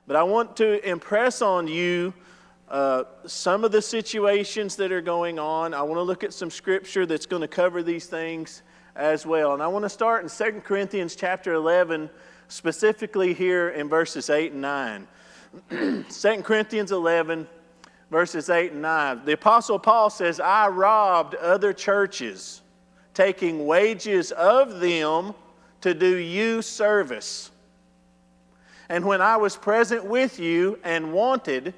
But I want to impress on you some of the situations that are going on. I want to look at some scripture that's going to cover these things as well. And I want to start in 2 Corinthians chapter 11, specifically here in verses 8 and 9. 2 Corinthians 11, verses 8 and 9. The Apostle Paul says, I robbed other churches, taking wages of them to do you service. And when I was present with you and wanted,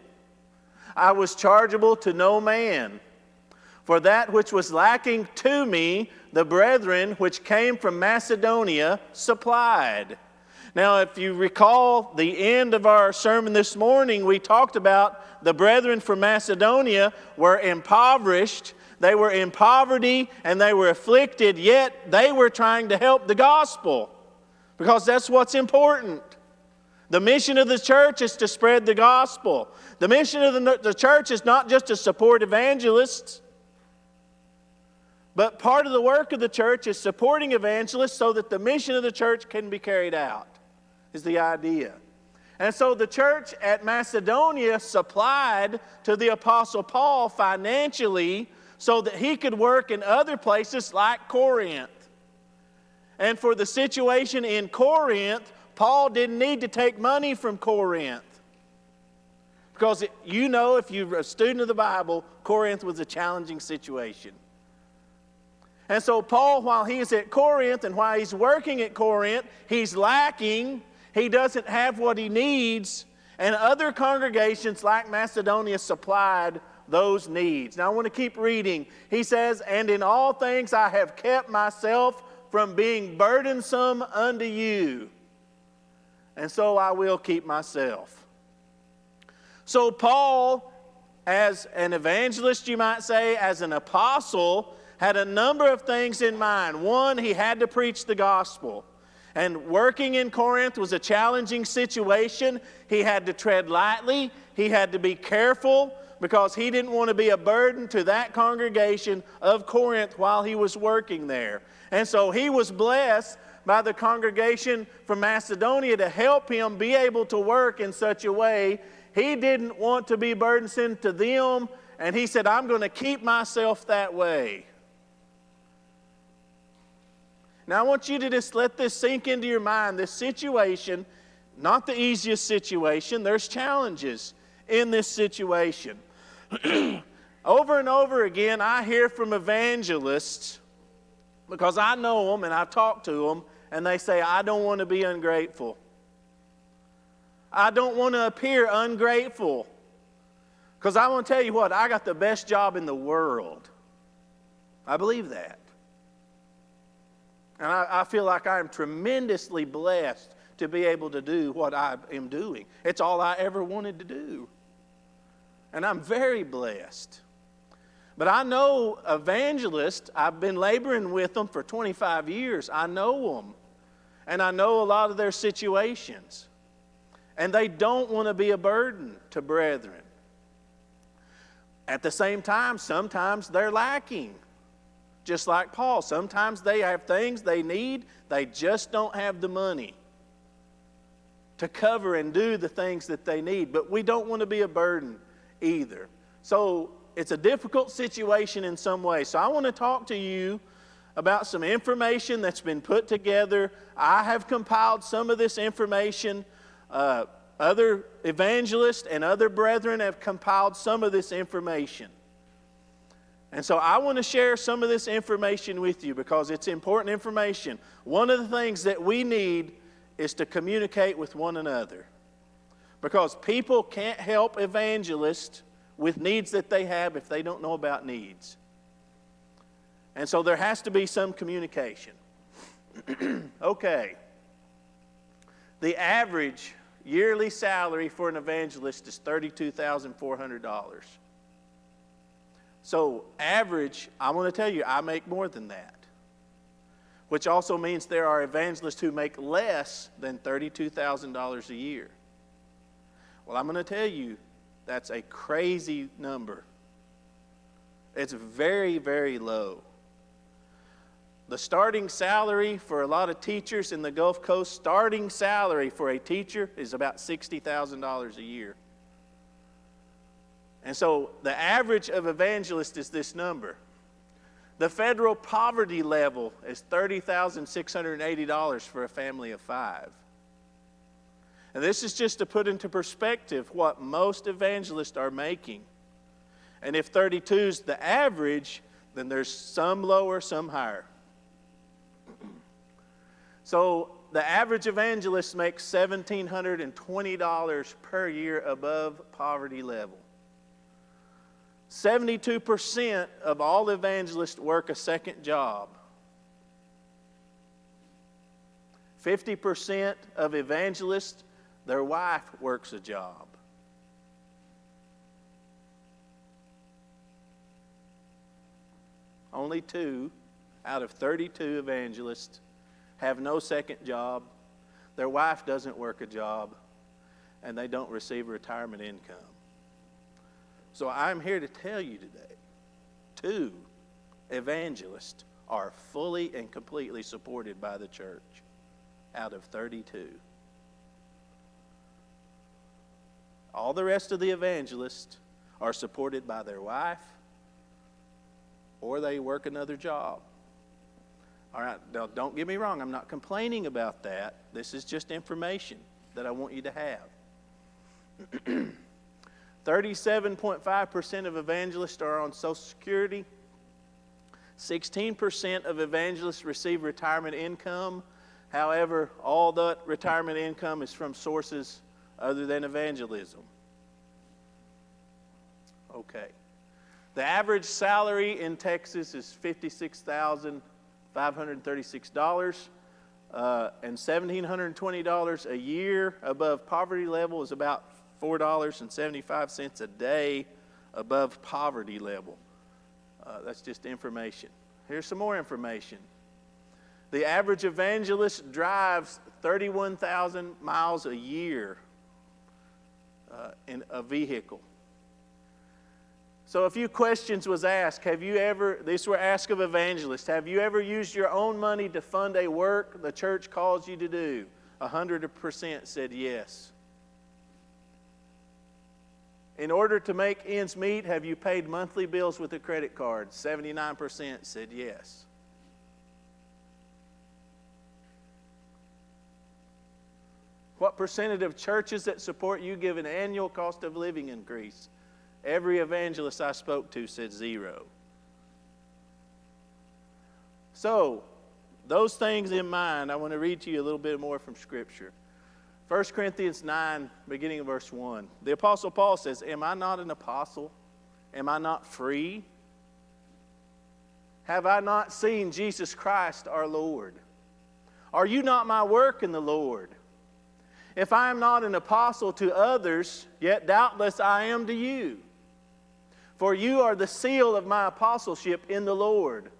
I was chargeable to no man. For that which was lacking to me, the brethren which came from Macedonia supplied. Now, if you recall the end of our sermon this morning, we talked about the brethren from Macedonia were impoverished. They were in poverty and they were afflicted, yet they were trying to help the gospel because that's what's important. The mission of the church is to spread the gospel. The mission of the church is not just to support evangelists, but part of the work of the church is supporting evangelists so that the mission of the church can be carried out, is the idea. And so the church at Macedonia supplied to the Apostle Paul financially so that he could work in other places like Corinth. And for the situation in Corinth, Paul didn't need to take money from Corinth. Because you know, if you're a student of the Bible, Corinth was a challenging situation. And so Paul, while he's at Corinth and while he's working at Corinth, he's lacking. He doesn't have what he needs. And other congregations like Macedonia supplied those needs. Now I want to keep reading. He says, and in all things I have kept myself from being burdensome unto you. And so I will keep myself. So Paul, as an evangelist, you might say, as an apostle, had a number of things in mind. One, he had to preach the gospel. And working in Corinth was a challenging situation. He had to tread lightly. He had to be careful because he didn't want to be a burden to that congregation of Corinth while he was working there. And so he was blessed by the congregation from Macedonia to help him be able to work in such a way. He didn't want to be burdensome to them, and he said, I'm going to keep myself that way. Now I want you to just let this sink into your mind. This situation, not the easiest situation. There's challenges in this situation. Over and over again, I hear from evangelists, because I know them and I talk to them, and they say, I don't want to be ungrateful. I don't want to appear ungrateful. Because I want to tell you what, I got the best job in the world. I believe that. And I feel like I am tremendously blessed to be able to do what I am doing. It's all I ever wanted to do. And I'm very blessed. But I know evangelists, I've been laboring with them for 25 years. I know them. And I know a lot of their situations. And they don't want to be a burden to brethren. At the same time, sometimes they're lacking. Just like Paul. Sometimes they have things they need, they just don't have the money to cover and do the things that they need. But we don't want to be a burden either. So it's a difficult situation in some way. So I want to talk to you about some information that's been put together. I have compiled some of this information. Other evangelists and other brethren have compiled some of this information. And so I want to share some of this information with you because it's important information. One of the things that we need is to communicate with one another. Because people can't help evangelists with needs that they have if they don't know about needs. And so there has to be some communication. Okay. The average yearly salary for an evangelist is $32,400. So average, I want to tell you, I make more than that. Which also means there are evangelists who make less than $32,000 a year. Well, I'm going to tell you, that's a crazy number. It's very, very low. The starting salary for a lot of teachers in the Gulf Coast, starting salary for a teacher is about $60,000 a year. And so the average of evangelists is this number. The federal poverty level is $30,680 for a family of 5. And this is just to put into perspective what most evangelists are making. And if 32 is the average, then there's some lower, some higher. So the average evangelist makes $1,720 per year above poverty level. 72% of all evangelists work a second job. 50% of evangelists, their wife works a job. Only 2 out of 32 evangelists have no second job, their wife doesn't work a job, and they don't receive retirement income. So I'm here to tell you today, 2 evangelists are fully and completely supported by the church out of 32. All the rest of the evangelists are supported by their wife or they work another job. All right, now don't get me wrong, I'm not complaining about that. This is just information that I want you to have. 37.5% of evangelists are on Social Security. 16% of evangelists receive retirement income. However, all that retirement income is from sources other than evangelism. Okay. The average salary in Texas is $56,536, and $1,720 a year above poverty level is about $4.75 a day above poverty level. That's just information. Here's some more information. The average evangelist drives 31,000 miles a year in a vehicle. So a few questions was asked. These were asked of evangelists. Have you ever used your own money to fund a work the church calls you to do? 100% said yes. In order to make ends meet, have you paid monthly bills with a credit card? 79% said yes. What percentage of churches that support you give an annual cost of living increase? Every evangelist I spoke to said 0. So, those things in mind, I want to read to you a little bit more from Scripture. 1 Corinthians 9, beginning of verse 1. The Apostle Paul says, "Am I not an apostle? Am I not free? Have I not seen Jesus Christ our Lord? Are you not my work in the Lord? If I am not an apostle to others, yet doubtless I am to you. For you are the seal of my apostleship in the Lord.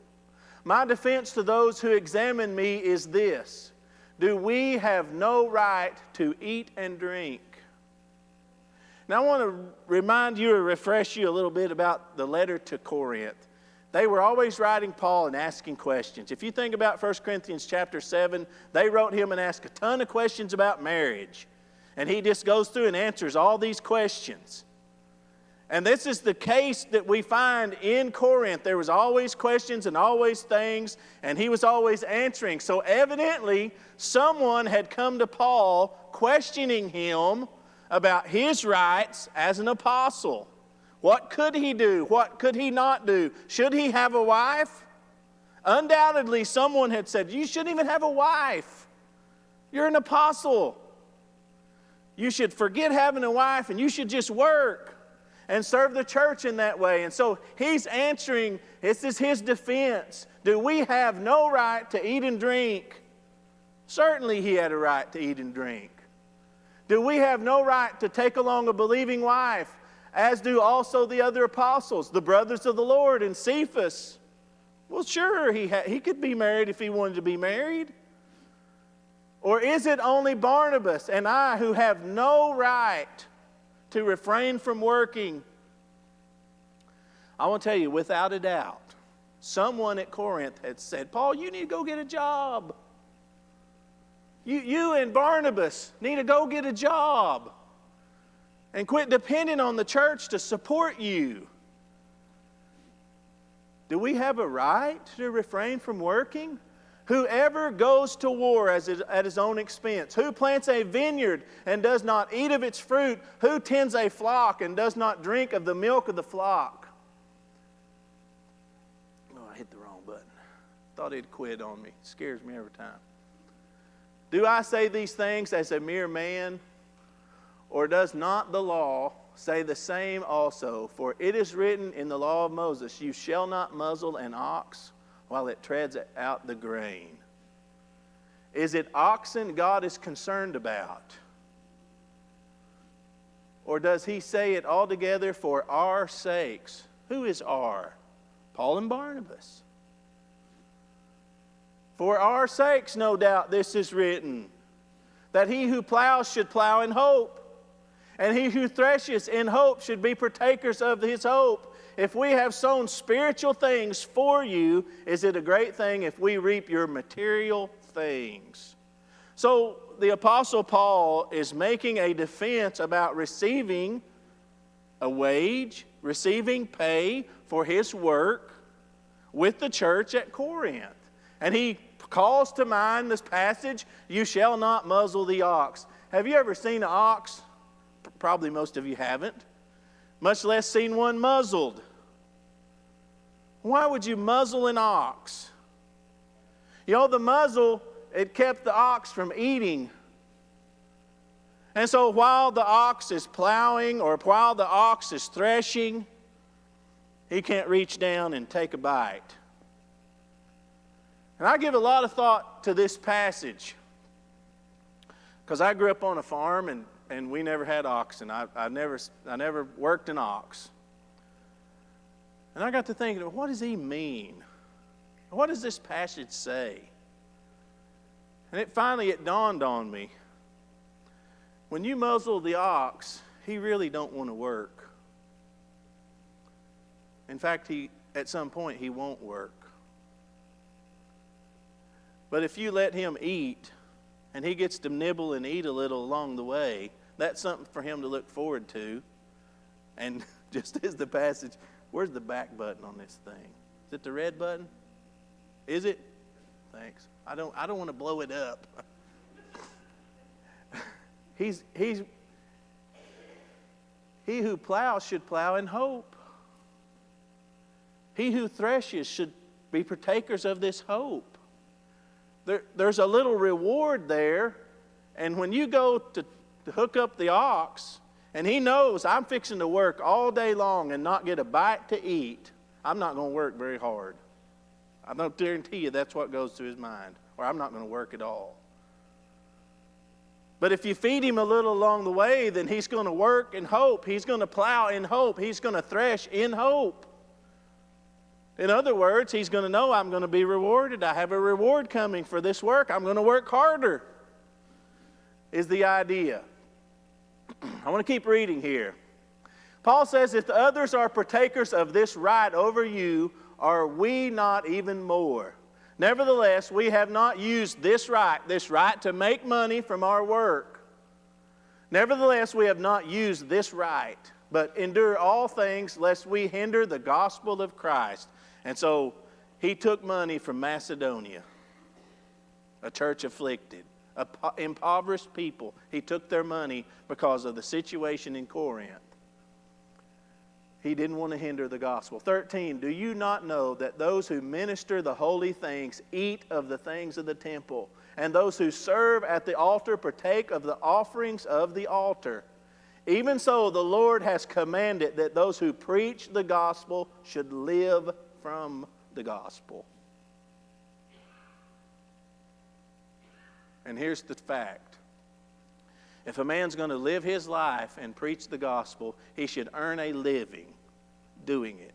My defense to those who examine me is this: do we have no right to eat and drink?" Now I want to remind you or refresh you a little bit about the letter to Corinth. They were always writing Paul and asking questions. If you think about 1 Corinthians chapter 7, they wrote him and asked a ton of questions about marriage. And he just goes through and answers all these questions. And this is the case that we find in Corinth. There was always questions and always things, and he was always answering. So evidently, someone had come to Paul questioning him about his rights as an apostle. What could he do? What could he not do? Should he have a wife? Undoubtedly, someone had said, "You shouldn't even have a wife. You're an apostle. You should forget having a wife and you should just work and serve the church in that way." And so he's answering, this is his defense. Do we have no right to eat and drink? Certainly he had a right to eat and drink. Do we have no right to take along a believing wife, as do also the other apostles, the brothers of the Lord and Cephas? Well, sure, he could be married if he wanted to be married. Or is it only Barnabas and I who have no right to refrain from working? I want to tell you, without a doubt, Someone at Corinth had said, Paul, you need to go get a job. You and Barnabas need to go get a job and quit depending on the church to support you. Do we have a right to refrain from working? Whoever goes to war at his own expense, who plants a vineyard and does not eat of its fruit, who tends a flock and does not drink of the milk of the flock. Oh, I hit the wrong button. Thought he'd quit on me. It scares me every time. Do I say these things as a mere man? Or does not the law say the same also? For it is written in the law of Moses, you shall not muzzle an ox while it treads out the grain. Is it oxen God is concerned about? Or does he say it altogether for our sakes? Who is our? Paul and Barnabas. For our sakes, no doubt, this is written, that he who plows should plow in hope, and he who threshes in hope should be partakers of his hope. If we have sown spiritual things for you, is it a great thing if we reap your material things? So the Apostle Paul is making a defense about receiving a wage, receiving pay for his work with the church at Corinth. And he calls to mind this passage, you shall not muzzle the ox. Have you ever seen an ox? Probably most of you haven't. Much less seen one muzzled. Why would you muzzle an ox? You know, the muzzle, it kept the ox from eating. And so while the ox is plowing or while the ox is threshing, he can't reach down and take a bite. And I give a lot of thought to this passage because I grew up on a farm and we never had oxen. I never worked an ox. And I got to thinking, what does he mean? What does this passage say? And it dawned on me. When you muzzle the ox, he really don't want to work. In fact, at some point, he won't work. But if you let him eat, and he gets to nibble and eat a little along the way, that's something for him to look forward to. And just as the passage, where's the back button on this thing? Is it the red button? Is it? Thanks. I don't want to blow it up. He who plows should plow in hope. He who threshes should be partakers of this hope. There's a little reward there, and when you go to hook up the ox, and he knows I'm fixing to work all day long and not get a bite to eat, I'm not going to work very hard. I don't guarantee you that's what goes through his mind, or I'm not going to work at all. But if you feed him a little along the way, then he's going to work in hope. He's going to plow in hope. He's going to thresh in hope. In other words, he's going to know I'm going to be rewarded. I have a reward coming for this work. I'm going to work harder, is the idea. I want to keep reading here. Paul says, if the others are partakers of this right over you, are we not even more? Nevertheless, we have not used this right to make money from our work. Nevertheless, we have not used this right, but endure all things lest we hinder the gospel of Christ. And so he took money from Macedonia, a church afflicted, impoverished people. He took their money because of the situation in Corinth. He didn't want to hinder the gospel. 13, do you not know that those who minister the holy things eat of the things of the temple, and those who serve at the altar partake of the offerings of the altar? Even so, the Lord has commanded that those who preach the gospel should live from the gospel. And here's the fact. If a man's going to live his life and preach the gospel, he should earn a living doing it.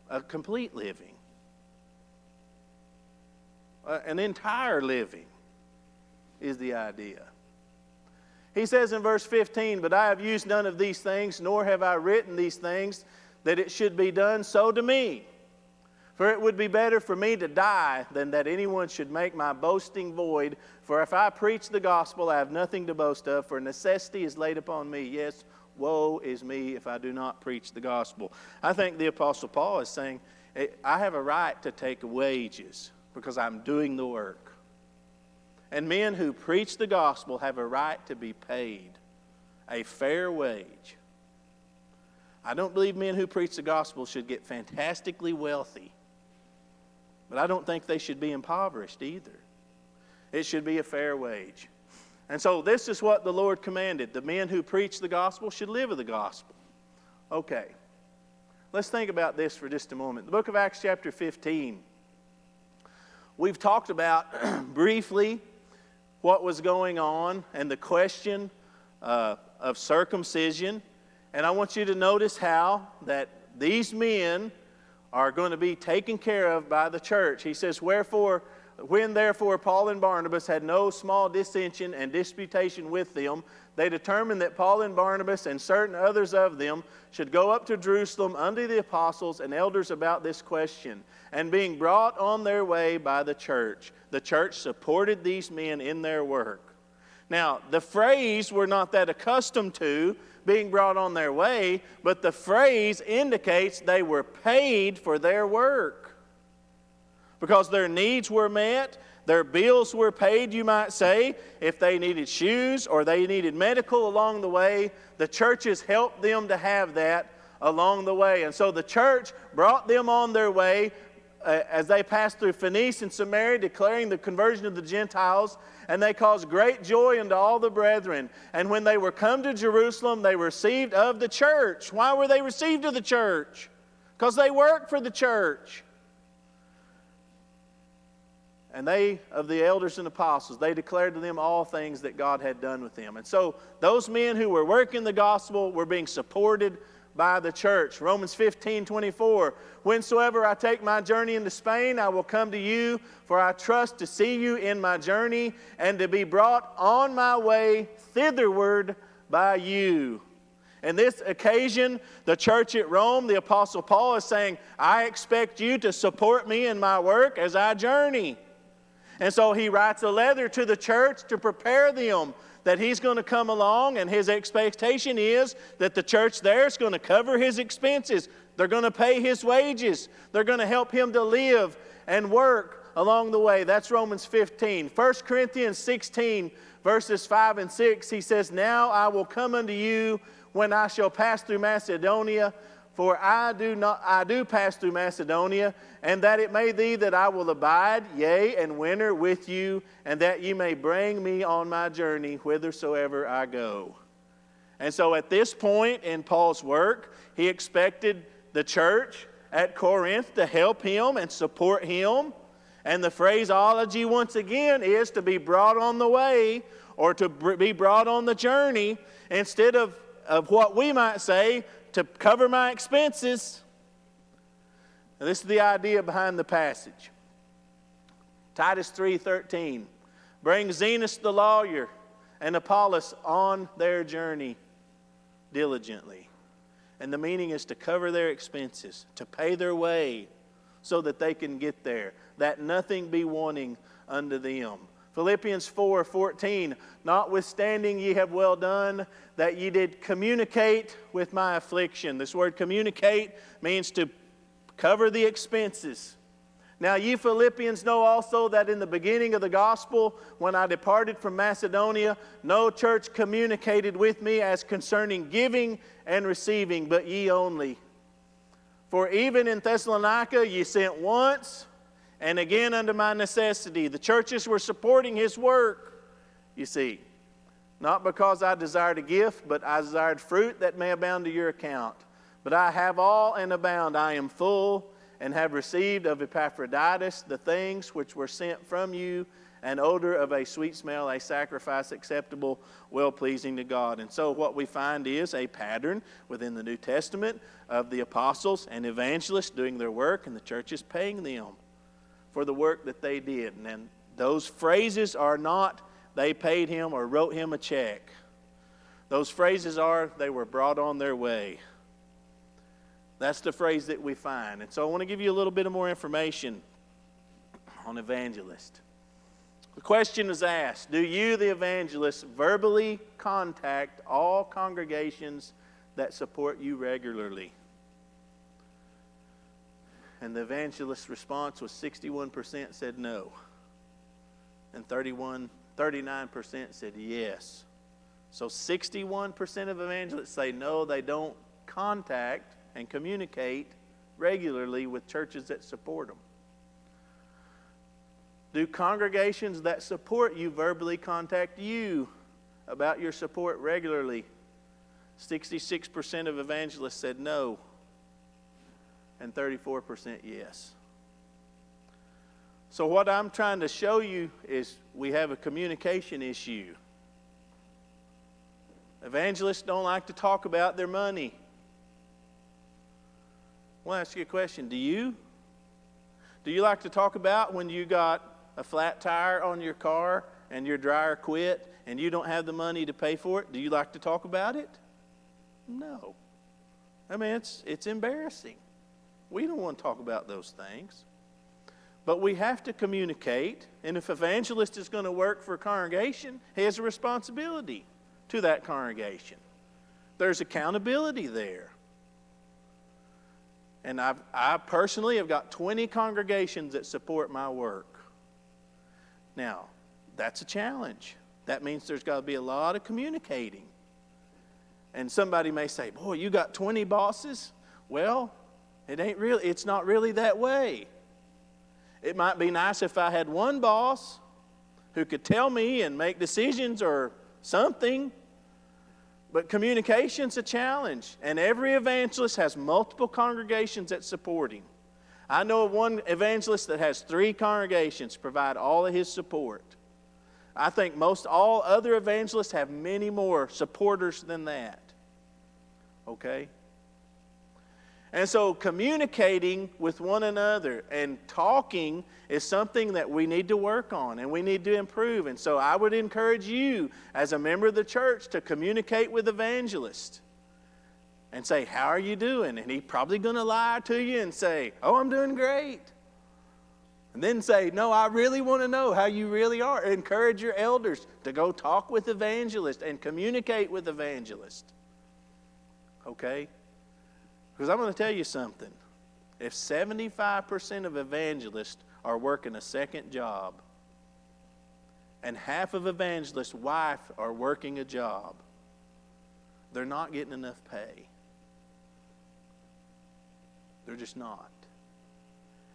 A complete living. An entire living is the idea. He says in verse 15, but I have used none of these things, nor have I written these things, that it should be done so to me. For it would be better for me to die than that anyone should make my boasting void. For if I preach the gospel, I have nothing to boast of, for necessity is laid upon me. Yes, woe is me if I do not preach the gospel. I think the Apostle Paul is saying, I have a right to take wages because I'm doing the work. And men who preach the gospel have a right to be paid a fair wage. I don't believe men who preach the gospel should get fantastically wealthy. But I don't think they should be impoverished either. It should be a fair wage. And so this is what the Lord commanded. The men who preach the gospel should live of the gospel. Okay. Let's think about this for just a moment. The book of Acts chapter 15. We've talked about briefly what was going on and the question of circumcision. And I want you to notice how that these men are going to be taken care of by the church. He says, when therefore Paul and Barnabas had no small dissension and disputation with them, they determined that Paul and Barnabas and certain others of them should go up to Jerusalem unto the apostles and elders about this question. And being brought on their way by the church supported these men in their work. Now, the phrase we're not that accustomed to, being brought on their way, but the phrase indicates they were paid for their work. Because their needs were met, their bills were paid, you might say. If they needed shoes or they needed medical along the way, the churches helped them to have that along the way. And so the church brought them on their way as they passed through Phoenicia and Samaria, declaring the conversion of the Gentiles, and they caused great joy unto all the brethren. And when they were come to Jerusalem, they were received of the church. Why were they received of the church? Because they worked for the church. And they, of the elders and apostles, they declared to them all things that God had done with them. And so those men who were working the gospel were being supported by the church. Romans 15:24, whensoever I take my journey into Spain, I will come to you, for I trust to see you in my journey, and to be brought on my way thitherward by you. In this occasion, the church at Rome, the Apostle Paul is saying, I expect you to support me in my work as I journey. And so he writes a letter to the church to prepare them that he's going to come along, and his expectation is that the church there is going to cover his expenses. They're going to pay his wages. They're going to help him to live and work along the way. That's Romans 15. 1 Corinthians 16, verses 5 and 6, he says, now I will come unto you when I shall pass through Macedonia, for I do pass through Macedonia, and that it may be that I will abide, yea, and winter with you, and that ye may bring me on my journey whithersoever I go. And so at this point in Paul's work, he expected the church at Corinth to help him and support him. And the phraseology once again is to be brought on the way, or to be brought on the journey, instead of what we might say, to cover my expenses. Now, this is the idea behind the passage. Titus 3:13. Bring Zenas the lawyer and Apollos on their journey diligently. And the meaning is to cover their expenses, to pay their way so that they can get there, that nothing be wanting unto them. Philippians 4:14, notwithstanding ye have well done, that ye did communicate with my affliction. This word communicate means to cover the expenses. Now ye Philippians know also that in the beginning of the gospel, when I departed from Macedonia, no church communicated with me as concerning giving and receiving, but ye only. For even in Thessalonica ye sent once, and again unto my necessity. The churches were supporting his work, you see. Not because I desired a gift, but I desired fruit that may abound to your account. But I have all and abound. I am full, and have received of Epaphroditus the things which were sent from you, an odor of a sweet smell, a sacrifice acceptable, well-pleasing to God. And so what we find is a pattern within the New Testament of the apostles and evangelists doing their work, and the church is paying them for the work that they did. And those phrases are not, they paid him or wrote him a check. Those phrases are, they were brought on their way. That's the phrase that we find. And so I want to give you a little bit of more information on evangelist. The question is asked, do you, the evangelist, verbally contact all congregations that support you regularly? And the evangelist's response was 61% said no. And 39% said yes. So 61% of evangelists say no, they don't contact and communicate regularly with churches that support them. Do congregations that support you verbally contact you about your support regularly? 66% of evangelists said no, and 34% yes. So what I'm trying to show you is we have a communication issue. Evangelists don't like to talk about their money. I want to ask you a question. Do you? Do you like to talk about when you got a flat tire on your car and your dryer quit and you don't have the money to pay for it? Do you like to talk about it? No. I mean, it's embarrassing. We don't want to talk about those things. But we have to communicate, and if evangelist is going to work for a congregation, he has a responsibility to that congregation. There's accountability there. And I personally have got 20 congregations that support my work. Now, that's a challenge. That means there's got to be a lot of communicating. And somebody may say, boy, you got 20 bosses? Well, it's not really that way. It might be nice if I had one boss who could tell me and make decisions or something. But communication's a challenge. And every evangelist has multiple congregations that support him. I know of one evangelist that has 3 congregations provide all of his support. I think most all other evangelists have many more supporters than that. Okay? And so communicating with one another and talking is something that we need to work on and we need to improve. And so I would encourage you as a member of the church to communicate with evangelists and say, how are you doing? And he's probably going to lie to you and say, oh, I'm doing great. And then say, no, I really want to know how you really are. Encourage your elders to go talk with evangelists and communicate with evangelists. Okay? Because I'm going to tell you something. If 75% of evangelists are working a second job and half of evangelists' wife are working a job, they're not getting enough pay. They're just not.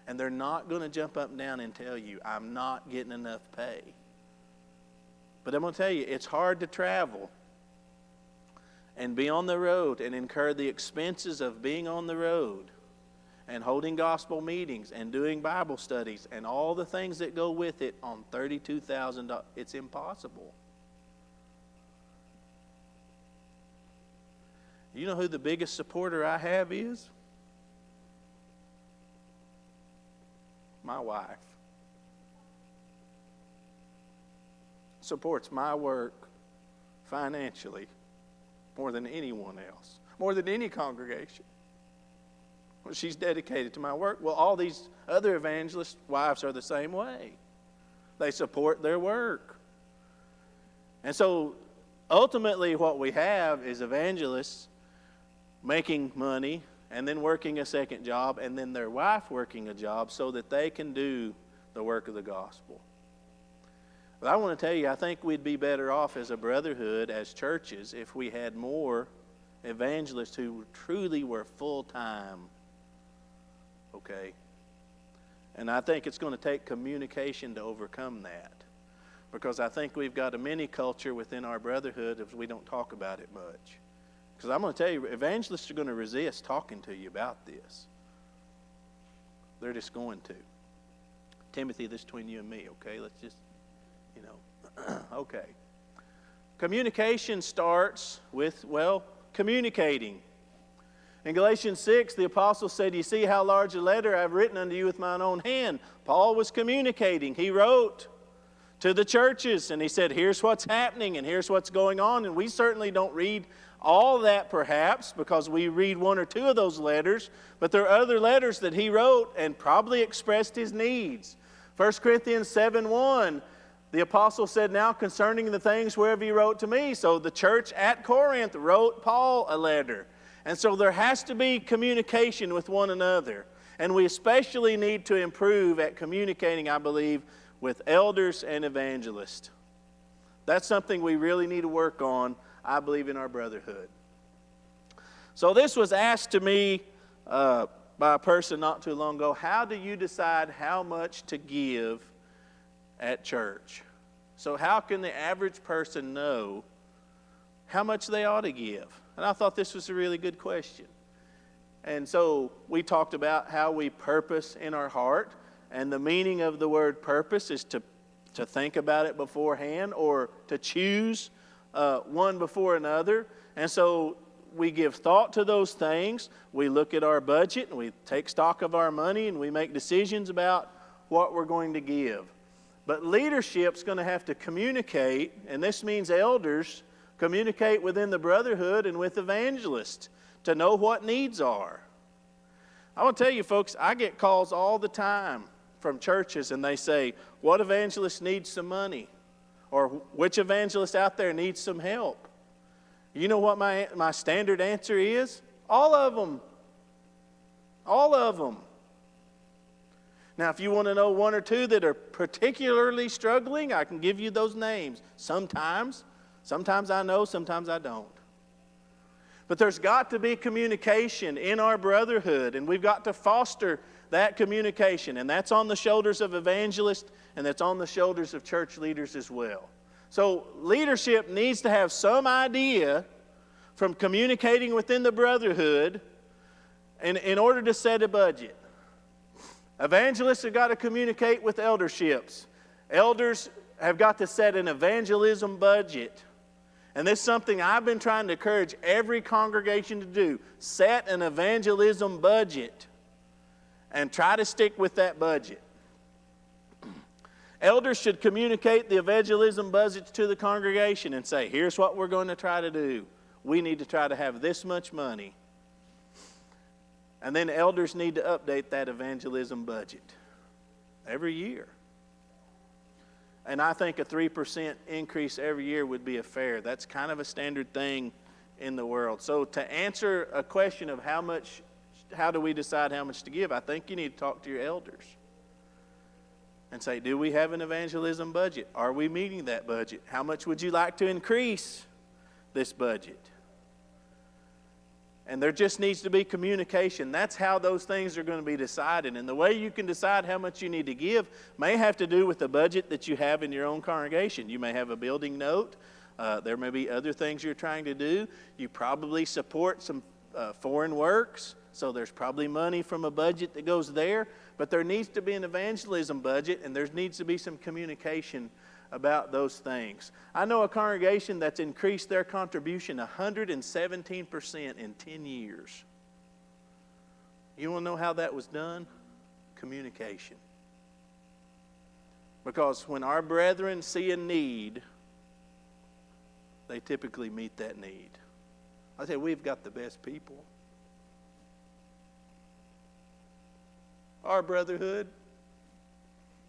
And they're not going to jump up and down and tell you, I'm not getting enough pay. But I'm going to tell you, it's hard to travel and be on the road and incur the expenses of being on the road and holding gospel meetings and doing Bible studies and all the things that go with it on $32,000. It's impossible. You know who the biggest supporter I have is? My wife. Supports my work financially more than anyone else, more than any congregation. Well, she's dedicated to my work. Well, all these other evangelists' wives are the same way. They support their work. And so ultimately what we have is evangelists making money and then working a second job and then their wife working a job so that they can do the work of the gospel. But I want to tell you, I think we'd be better off as a brotherhood, as churches, if we had more evangelists who truly were full-time. Okay? And I think it's going to take communication to overcome that. Because I think we've got a mini culture within our brotherhood if we don't talk about it much. Because I'm going to tell you, evangelists are going to resist talking to you about this. They're just going to. Timothy, this is between you and me, okay? Let's just, okay. Communication starts with, communicating. In Galatians 6, the apostle said, you see how large a letter I've written unto you with mine own hand. Paul was communicating. He wrote to the churches, and he said, here's what's happening, and here's what's going on. And we certainly don't read all that perhaps because we read one or two of those letters, but there are other letters that he wrote and probably expressed his needs. 1 Corinthians 7:1, the apostle said, now concerning the things wherever he wrote to me. So the church at Corinth wrote Paul a letter. And so there has to be communication with one another. And we especially need to improve at communicating, I believe, with elders and evangelists. That's something we really need to work on, I believe, in our brotherhood. So this was asked to me by a person not too long ago. How do you decide how much to give at church? So how can the average person know how much they ought to give? And I thought this was a really good question. And so we talked about how we purpose in our heart. And the meaning of the word purpose is to think about it beforehand or to choose one before another. And so we give thought to those things. We look at our budget and we take stock of our money and we make decisions about what we're going to give. But leadership's going to have to communicate, and this means elders communicate within the brotherhood and with evangelists to know what needs are. I want to tell you, folks, I get calls all the time from churches, and they say, what evangelist needs some money? Or which evangelist out there needs some help? You know what my standard answer is? All of them. All of them. Now, if you want to know one or two that are particularly struggling, I can give you those names. Sometimes I know, sometimes I don't. But there's got to be communication in our brotherhood, and we've got to foster that communication, and that's on the shoulders of evangelists, and that's on the shoulders of church leaders as well. So leadership needs to have some idea from communicating within the brotherhood in order to set a budget. Evangelists have got to communicate with elderships. Elders have got to set an evangelism budget. And this is something I've been trying to encourage every congregation to do. Set an evangelism budget and try to stick with that budget. Elders should communicate the evangelism budget to the congregation and say, here's what we're going to try to do. We need to try to have this much money. And then elders need to update that evangelism budget every year. And I think a 3% increase every year would be fair. That's kind of a standard thing in the world. So to answer a question of how do we decide how much to give, I think you need to talk to your elders and say, do we have an evangelism budget? Are we meeting that budget? How much would you like to increase this budget? And there just needs to be communication. That's how those things are going to be decided. And the way you can decide how much you need to give may have to do with the budget that you have in your own congregation. You may have a building note. There may be other things you're trying to do. You probably support some foreign works, so there's probably money from a budget that goes there. But there needs to be an evangelism budget, and there needs to be some communication about those things. I know a congregation that's increased their contribution 117% in 10 years. You want to know how that was done? Communication. Because when our brethren see a need, they typically meet that need. I say we've got the best people. Our brotherhood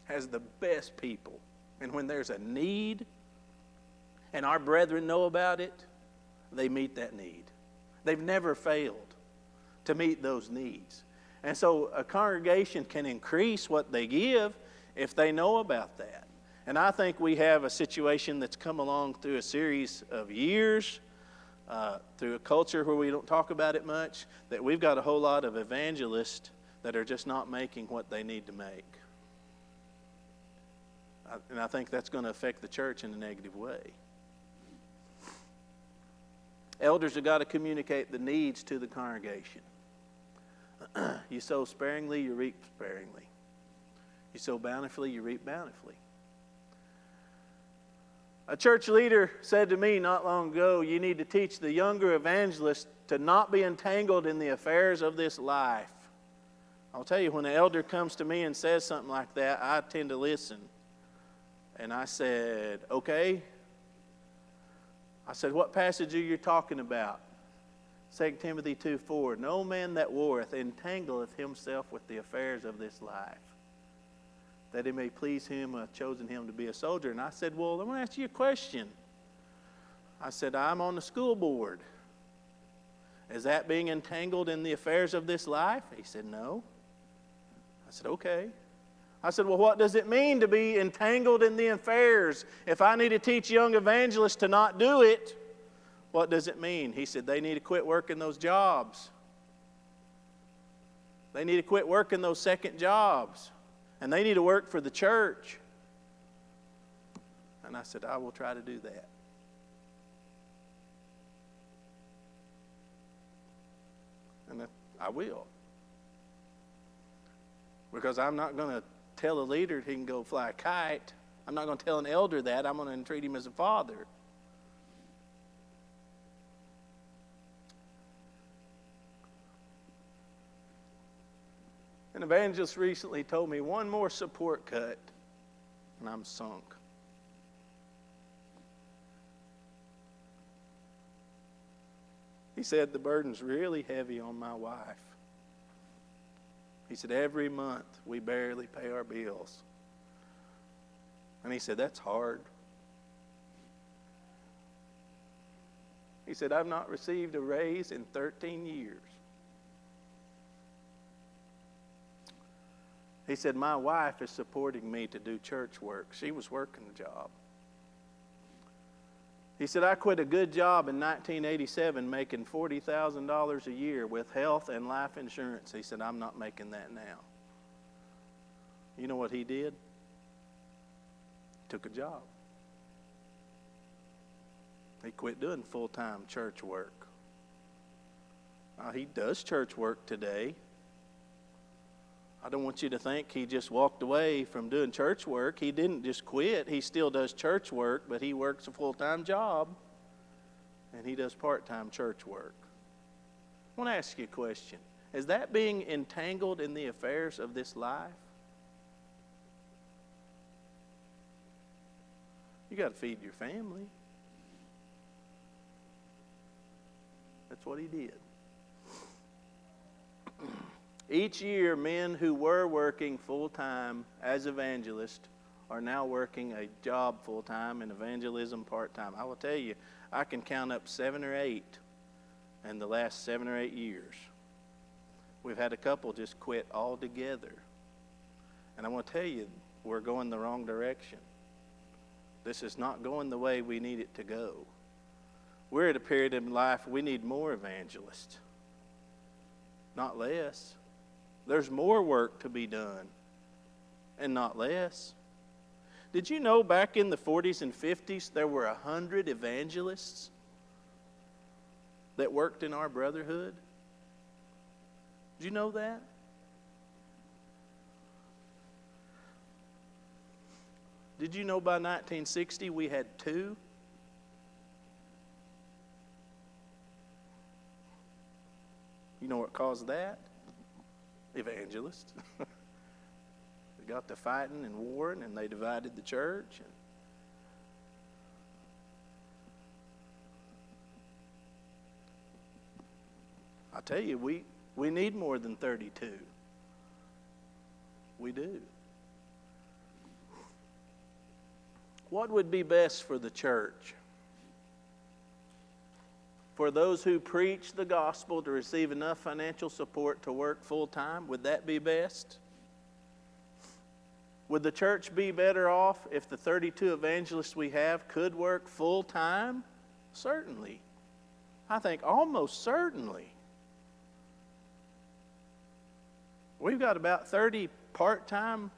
has the best people. And when there's a need and our brethren know about it, they meet that need. They've never failed to meet those needs. And so a congregation can increase what they give if they know about that. And I think we have a situation that's come along through a series of years, through a culture where we don't talk about it much, that we've got a whole lot of evangelists that are just not making what they need to make. And I think that's going to affect the church in a negative way. Elders have got to communicate the needs to the congregation. You sow sparingly, you reap sparingly. You sow bountifully, you reap bountifully. A church leader said to me not long ago, you need to teach the younger evangelists to not be entangled in the affairs of this life. I'll tell you, when an elder comes to me and says something like that, I tend to listen. And I said, okay, I said, what passage are you talking about? 2 Timothy 2:4. No man that warreth entangleth himself with the affairs of this life, that it may please him who hath chosen him to be a soldier. And I said, well, I'm going to ask you a question. I said, I'm on the school board. Is that being entangled in the affairs of this life? He said, no. I said, okay. I said, well, what does it mean to be entangled in the affairs? If I need to teach young evangelists to not do it, what does it mean? He said, they need to quit working those jobs. They need to quit working those second jobs. And they need to work for the church. And I said, I will try to do that. And I will. Because I'm not going to tell a leader he can go fly a kite. I'm not going to tell an elder that. I'm going to treat him as a father. An evangelist recently told me one more support cut, and I'm sunk. He said, the burden's really heavy on my wife. He said, every month we barely pay our bills. And he said, that's hard. He said, I've not received a raise in 13 years. He said, my wife is supporting me to do church work. She was working the job. He said, I quit a good job in 1987 making $40,000 a year with health and life insurance. He said, I'm not making that now. You know what he did? He took a job. He quit doing full-time church work. Now, he does church work today. I don't want you to think he just walked away from doing church work. He didn't just quit. He still does church work, but he works a full-time job, and he does part-time church work. I want to ask you a question. Is that being entangled in the affairs of this life? You got to feed your family. That's what he did. Each year, men who were working full-time as evangelists are now working a job full-time and evangelism part-time. I will tell you, I can count up 7 or 8 in the last 7 or 8 years. We've had a couple just quit altogether. And I want to tell you, we're going the wrong direction. This is not going the way we need it to go. We're at a period in life we need more evangelists, not less. There's more work to be done, and not less. Did you know back in the 40s and 50s there were 100 evangelists that worked in our brotherhood? Did you know that? Did you know by 1960 we had 2? You know what caused that? Evangelists. They got to fighting and warring, and they divided the church. I tell you, we need more than 32. We do. What would be best for the church? For those who preach the gospel to receive enough financial support to work full-time, would that be best? Would the church be better off if the 32 evangelists we have could work full-time? Certainly. I think almost certainly. We've got about 30 part-time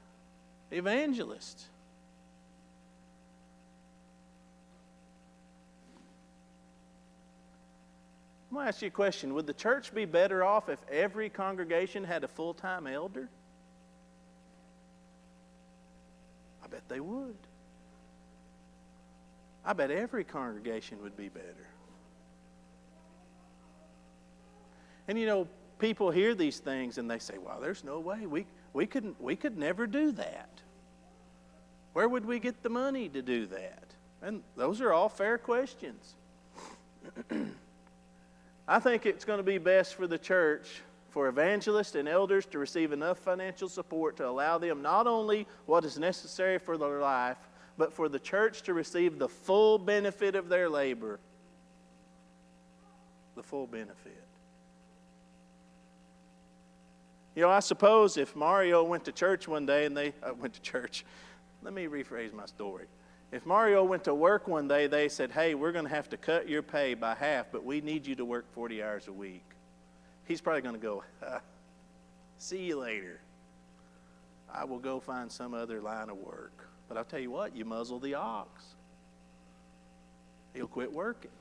evangelists. I'm going to ask you a question. Would the church be better off if every congregation had a full-time elder? I bet they would. I bet every congregation would be better. And you know, people hear these things and they say, well, there's no way. We could never do that. Where would we get the money to do that? And those are all fair questions. I think it's going to be best for the church for evangelists and elders to receive enough financial support to allow them not only what is necessary for their life, but for the church to receive the full benefit of their labor. The full benefit. You know, I suppose if Mario went to church one day and let me rephrase my story. If Mario went to work one day, they said, hey, we're going to have to cut your pay by half, but we need you to work 40 hours a week. He's probably going to go, see you later. I will go find some other line of work. But I'll tell you what, you muzzle the ox. He'll quit working.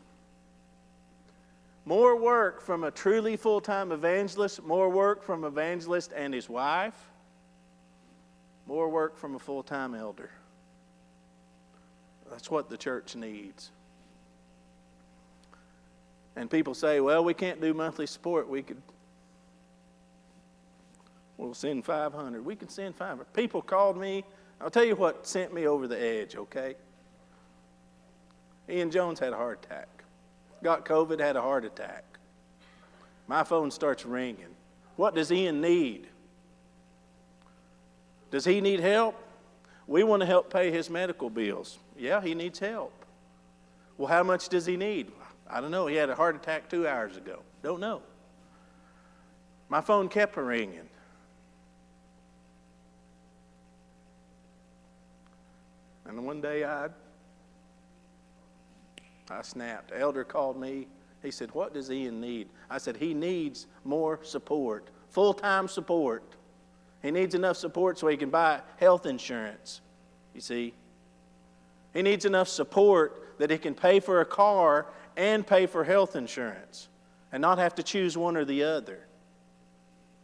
More work from a truly full-time evangelist, more work from an evangelist and his wife, more work from a full-time elder. That's what the church needs. And people say, well, we can't do monthly support. We'll send 500. We can send 500. People called me. I'll tell you what sent me over the edge, okay? Ian Jones had a heart attack. Got COVID, had a heart attack. My phone starts ringing. What does Ian need? Does he need help? We want to help pay his medical bills. Yeah, he needs help. Well, how much does he need? I don't know. He had a heart attack 2 hours ago. Don't know. My phone kept ringing. And one day I snapped. Elder called me. He said, what does Ian need? I said, he needs more support, full-time support. He needs enough support so he can buy health insurance, you see. He needs enough support that he can pay for a car and pay for health insurance and not have to choose one or the other.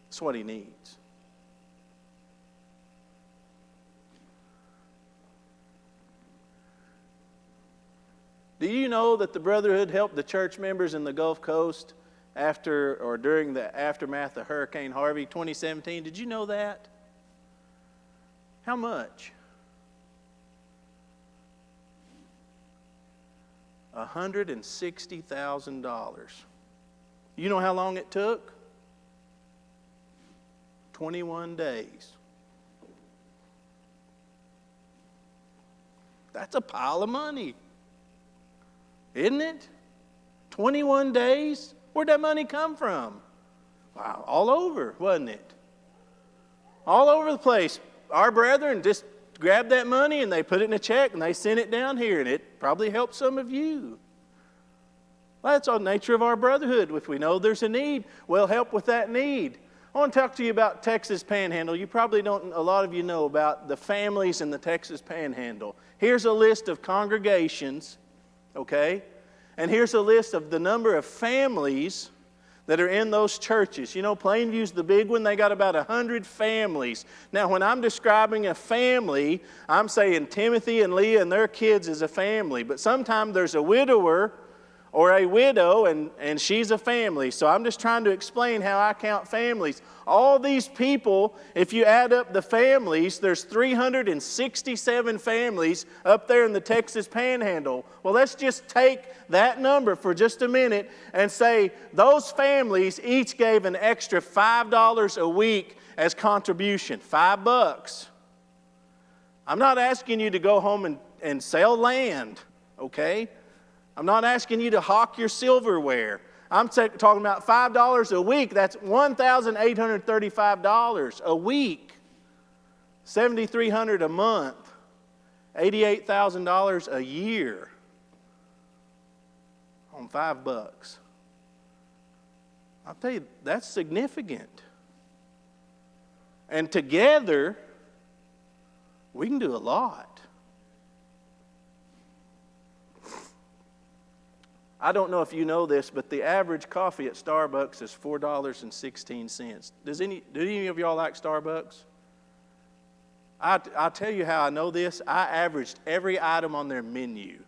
That's what he needs. Do you know that the Brotherhood helped the church members in the Gulf Coast after or during the aftermath of Hurricane Harvey 2017? Did you know that? How much? $160,000. You know how long it took? 21 days. That's a pile of money, isn't it? 21 days? Where'd that money come from? Wow, all over, wasn't it? All over the place. Our brethren just grabbed that money and they put it in a check and they sent it down here, and it probably helped some of you. Well, that's the nature of our brotherhood. If we know there's a need, we'll help with that need. I want to talk to you about Texas Panhandle. You probably don't, a lot of you know about the families in the Texas Panhandle. Here's a list of congregations, okay? And here's a list of the number of families that are in those churches. You know, Plainview's the big one. They got about 100 families. Now, when I'm describing a family, I'm saying Timothy and Leah and their kids is a family. But sometimes there's a widower or a widow, and she's a family. So I'm just trying to explain how I count families. All these people, if you add up the families, there's 367 families up there in the Texas Panhandle. Well, let's just take that number for just a minute and say those families each gave an extra $5 a week as contribution, $5. I'm not asking you to go home and sell land, okay? I'm not asking you to hawk your silverware. I'm talking about $5 a week. That's $1,835 a week. $7,300 a month. $88,000 a year on $5. I'll tell you, that's significant. And together, we can do a lot. I don't know if you know this, but the average coffee at Starbucks is $4.16. Do any of y'all like Starbucks? I'll tell you how I know this. I averaged every item on their menu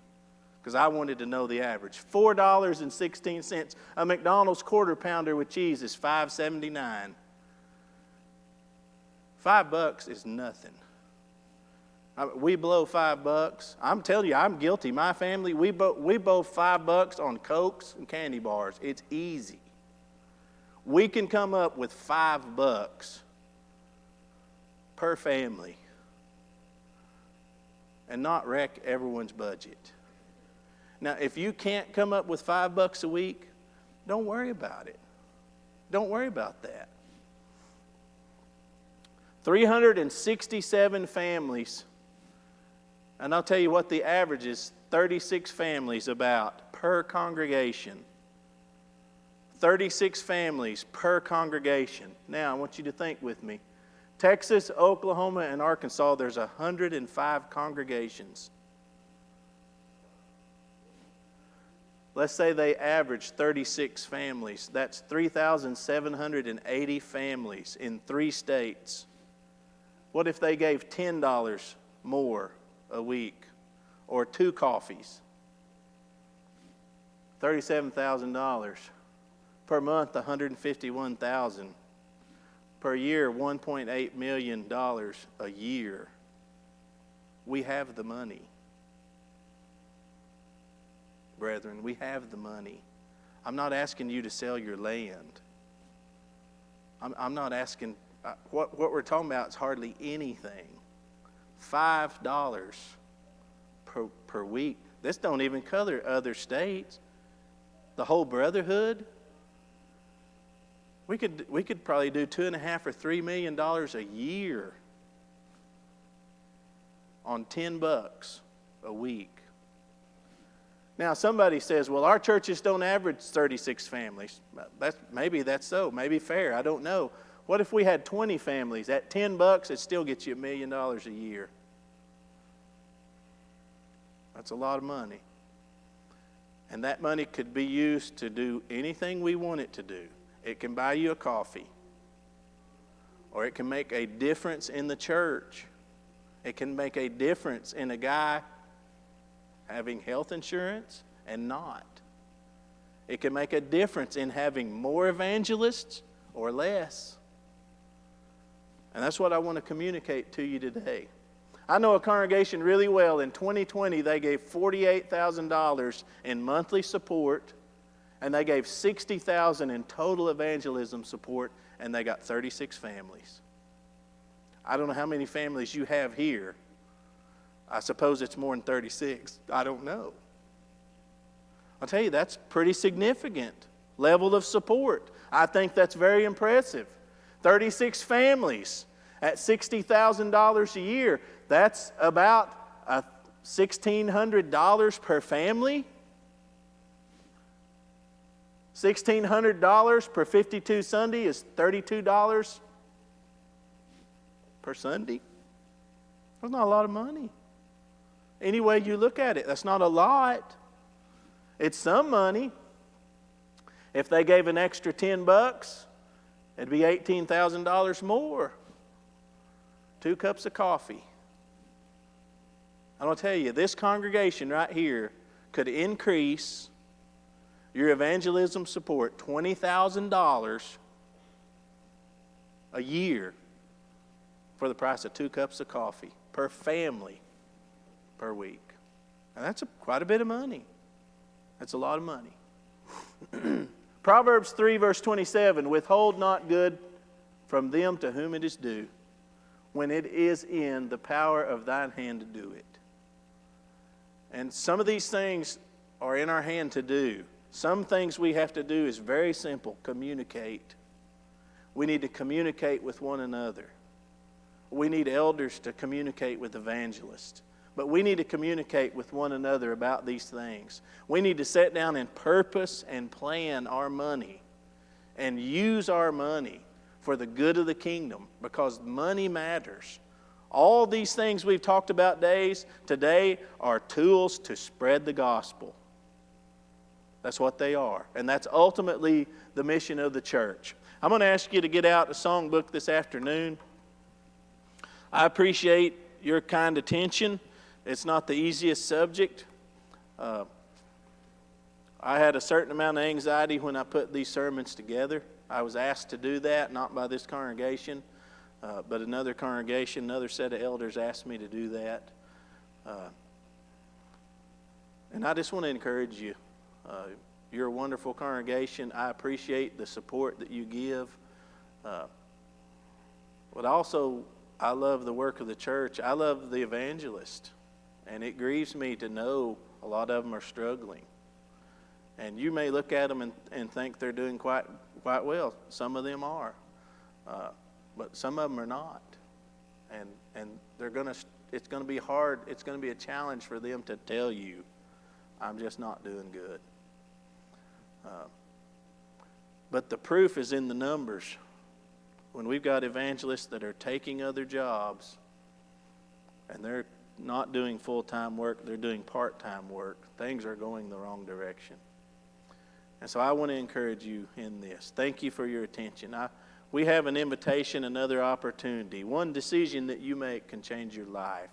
because I wanted to know the average. $4.16. A McDonald's quarter pounder with cheese is $5.79. $5 is nothing. We blow $5. I'm telling you, I'm guilty. My family, we blow $5 on Cokes and candy bars. It's easy. We can come up with $5 per family and not wreck everyone's budget. Now, if you can't come up with $5 a week, don't worry about it. Don't worry about that. 367 families, and I'll tell you what the average is, 36 families about per congregation. 36 families per congregation. Now, I want you to think with me. Texas, Oklahoma, and Arkansas, there's 105 congregations. Let's say they average 36 families. That's 3,780 families in 3 states. What if they gave $10 more a week or 2 coffees? $37,000. Per month, $151,000. Per year, $1.8 million a year. We have the money. Brethren, we have the money. I'm not asking you to sell your land. I'm not asking, what we're talking about is hardly anything. $5 per week. This don't even cover other states. The whole brotherhood. We could probably do $2.5 or $3 million a year on $10 a week. Now somebody says, well, our churches don't average 36 families. Maybe that's so, maybe fair, I don't know. What if we had 20 families? At $10, it still gets you $1 million a year. That's a lot of money. And that money could be used to do anything we want it to do. It can buy you a coffee. Or it can make a difference in the church. It can make a difference in a guy having health insurance and not. It can make a difference in having more evangelists or less. And that's what I want to communicate to you today. I know a congregation really well. In 2020, they gave $48,000 in monthly support, and they gave $60,000 in total evangelism support, and they got 36 families. I don't know how many families you have here. I suppose it's more than 36. I don't know. I'll tell you, that's pretty significant level of support. I think that's very impressive. 36 families at $60,000 a year. That's about $1,600 per family. $1,600 per 52 Sunday is $32 per Sunday. That's not a lot of money. Any way you look at it, that's not a lot. It's some money. If they gave an extra $10, it'd be $18,000 more. 2 cups of coffee. I'm going to tell you, this congregation right here could increase your evangelism support $20,000 a year for the price of 2 cups of coffee per family per week. And that's quite a bit of money. That's a lot of money. Proverbs 3 verse 27, withhold not good from them to whom it is due, when it is in the power of thine hand to do it. And some of these things are in our hand to do. Some things we have to do is very simple. Communicate. We need to communicate with one another. We need elders to communicate with evangelists. But we need to communicate with one another about these things. We need to sit down and purpose and plan our money and use our money for the good of the kingdom, because money matters. All these things we've talked about today are tools to spread the gospel. That's what they are. And that's ultimately the mission of the church. I'm going to ask you to get out a songbook this afternoon. I appreciate your kind attention. It's not the easiest subject. I had a certain amount of anxiety when I put these sermons together. I was asked to do that, not by this congregation. But another congregation, another set of elders asked me to do that. And I just want to encourage you. You're a wonderful congregation. I appreciate the support that you give. But also, I love the work of the church. I love the evangelist. And it grieves me to know a lot of them are struggling. And you may look at them and think they're doing quite well. Some of them are. But some of them are not. And it's going to be hard. It's going to be a challenge for them to tell you, I'm just not doing good. But the proof is in the numbers. When we've got evangelists that are taking other jobs and they're not doing full-time work, they're doing part-time work, things are going the wrong direction. And so I want to encourage you in this. Thank you for your attention. We have an invitation, another opportunity. One decision that you make can change your life.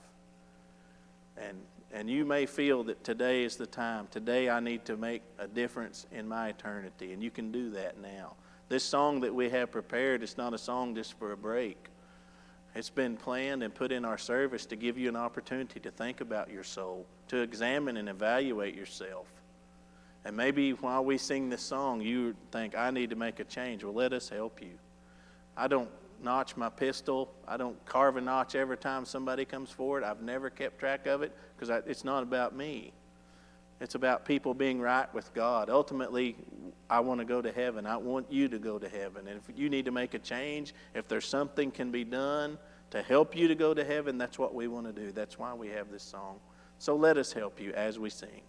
And you may feel that today is the time. Today I need to make a difference in my eternity. And you can do that now. This song that we have prepared is not a song just for a break. It's been planned and put in our service to give you an opportunity to think about your soul, to examine and evaluate yourself. And maybe while we sing this song, you think, I need to make a change. Well, let us help you. I don't notch my pistol. I don't carve a notch every time somebody comes forward. I've never kept track of it because it's not about me. It's about people being right with God. Ultimately, I want to go to heaven. I want you to go to heaven. And if you need to make a change, if there's something can be done to help you to go to heaven, that's what we want to do. That's why we have this song. So let us help you as we sing.